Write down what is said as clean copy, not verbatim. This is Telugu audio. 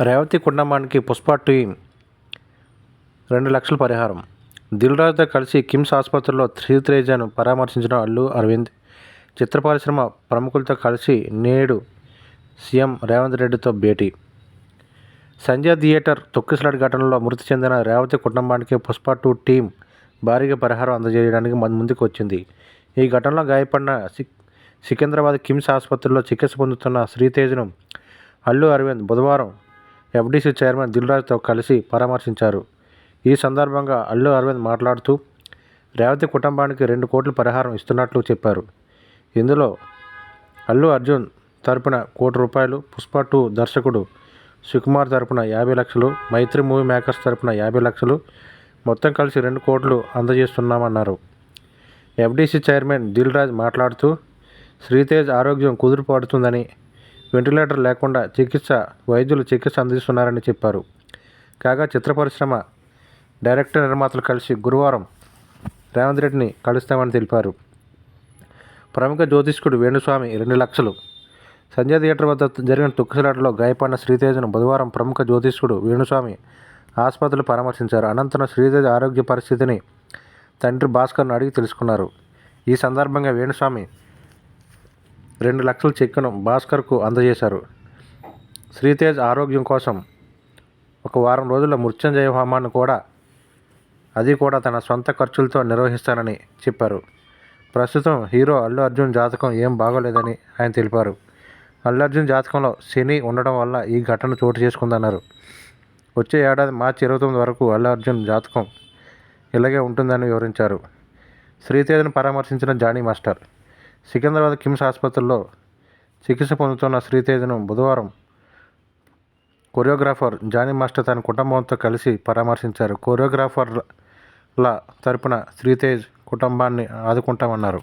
రేవతి కుటుంబానికి పుష్ప టీం 2 లక్షల పరిహారం. దిల్ రాజుతో కలిసి కిమ్స్ ఆసుపత్రిలో శ్రీతేజను పరామర్శించిన అల్లు అరవింద్. చిత్ర పరిశ్రమ ప్రముఖులతో కలిసి నేడు సీఎం రేవంత్ రెడ్డితో భేటీ. సంజయ్ థియేటర్ తొక్కిసలాట ఘటనలో మృతి చెందిన రేవతి కుటుంబానికి పుష్ప 2 టీం భారీగా పరిహారం అందజేయడానికి ముందుకు వచ్చింది. ఈ ఘటనలో గాయపడిన సికింద్రాబాద్ కిమ్స్ ఆసుపత్రిలో చికిత్స పొందుతున్న శ్రీతేజను అల్లు అరవింద్ బుధవారం ఎఫ్డీసీ చైర్మన్ దిల్ రాజుతో కలిసి పరామర్శించారు. ఈ సందర్భంగా అల్లు అరవింద్ మాట్లాడుతూ రేవతి కుటుంబానికి 2 కోట్ల పరిహారం ఇస్తున్నట్లు చెప్పారు. ఇందులో అల్లు అర్జున్ తరపున ₹1 కోటి, పుష్ప 2 దర్శకుడు సుకుమార్ తరపున 50 లక్షలు, మైత్రి మూవీ మేకర్స్ తరపున 50 లక్షలు, మొత్తం కలిసి 2 కోట్లు అందజేస్తున్నామన్నారు. ఎఫ్డీసీ చైర్మన్ దిల్ రాజు మాట్లాడుతూ శ్రీతేజ్ ఆరోగ్యం కుదురుపడుతుందని, వెంటిలేటర్ లేకుండా వైద్యులు చికిత్స అందిస్తున్నారని చెప్పారు. కాగా చిత్ర పరిశ్రమ డైరెక్టర్ నిర్మాతలు కలిసి గురువారం రేవంత్ రెడ్డిని కలుస్తామని తెలిపారు. ప్రముఖ జ్యోతిష్కుడు వేణుస్వామి 2 లక్షలు. సంజయ్ థియేటర్ వద్ద జరిగిన తొక్కిసలాటలో గాయపడిన శ్రీతేజ్ను బుధవారం ప్రముఖ జ్యోతిష్కుడు వేణుస్వామి ఆసుపత్రిలో పరామర్శించారు. అనంతరం శ్రీతేజ్ ఆరోగ్య పరిస్థితిని తండ్రి భాస్కర్ను అడిగి తెలుసుకున్నారు. ఈ సందర్భంగా వేణుస్వామి 2 లక్షల చెక్కును భాస్కర్కు అందజేశారు. శ్రీతేజ్ ఆరోగ్యం కోసం 1 వారం రోజుల మృత్యుంజయ హోమాన్ని అది కూడా తన సొంత ఖర్చులతో నిర్వహిస్తానని చెప్పారు. ప్రస్తుతం హీరో అల్లు అర్జున్ జాతకం ఏం బాగోలేదని ఆయన తెలిపారు. అల్లు అర్జున్ జాతకంలో శని ఉండడం వల్ల ఈ ఘటన చోటు చేసుకుందన్నారు. వచ్చే ఏడాది మార్చి 29 వరకు అల్లు అర్జున్ జాతకం ఇలాగే ఉంటుందని వివరించారు. శ్రీతేజ్ను పరామర్శించిన జానీ మాస్టర్. సికింద్రాబాద్ కిమ్స్ ఆసుపత్రిలో చికిత్స పొందుతున్న శ్రీతేజ్ను బుధవారం కొరియోగ్రాఫర్ జానీ మాస్టర్ తన కుటుంబంతో కలిసి పరామర్శించారు. కొరియోగ్రాఫర్ల తరపున శ్రీతేజ్ కుటుంబాన్ని ఆదుకుంటామన్నారు.